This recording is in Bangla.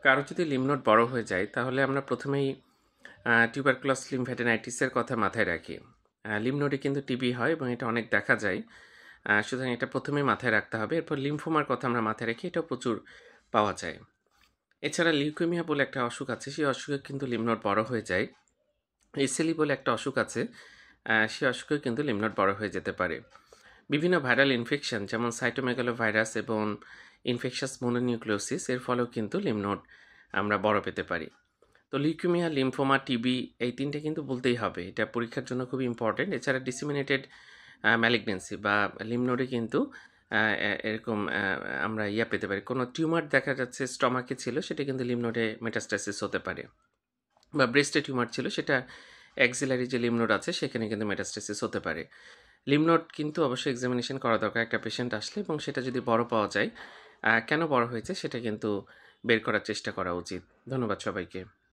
কারো যদি লিম্ফ নোড বড় হয়ে যায় তাহলে আমরা প্রথমেই টিউবারকুলাস লিম্ফ্যাডিনাইটিসের কথা মাথায় রাখি। লিম্ফ নোডে কিন্তু টিবি হয় এবং এটা অনেক দেখা যায়। সুতরাং এটা প্রথমেই মাথায় রাখতে হবে। এরপর লিম্ফোমার কথা আমরা মাথায় রাখি, এটাও প্রচুর পাওয়া যায়। এছাড়া লিউকেমিয়া বলে একটা অসুখ আছে, সেই অসুখে কিন্তু লিম্ফ নোড বড় হয়ে যায়। এসএলই বলে একটা অসুখ আছে, সেই অসুখেও কিন্তু লিম্ফ নোড বড় হয়ে যেতে পারে। বিভিন্ন ভাইরাল ইনফেকশন যেমন সাইটোমেগালোভাইরাস এবং ইনফেকশাস মোনোনিউক্লিওসিস এর ফলেও কিন্তু লিম্ফ নোড আমরা বড় পেতে পারি। তো লিউকেমিয়া, লিম্ফোমা, টিবি এই তিনটে কিন্তু বলতেই হবে, এটা পরীক্ষার জন্য খুবই ইম্পর্টেন্ট। এছাড়া ডিসিমিনেটেড ম্যালিগনেন্সি বা লিম্ফ নোডে কিন্তু এরকম আমরা পেতে পারি, কোনো টিউমার দেখা যাচ্ছে স্টমাকে ছিল, সেটা কিন্তু লিম্ফ নোডে মেটাস্টাসিস হতে পারে, বা ব্রেস্টে টিউমার ছিল, সেটা অ্যাক্সিলারি যে লিম্ফ নোড আছে সেখানে কিন্তু মেটাস্টাসিস হতে পারে। লিম্ফ নোড কিন্তু অবশ্যই এক্সামিনেশন করা দরকার একটা পেশেন্ট আসলে, এবং সেটা যদি বড় পাওয়া যায়, কেন বড় হয়েছে সেটা কিন্তু বের করার চেষ্টা করা উচিত। ধন্যবাদ সবাইকে।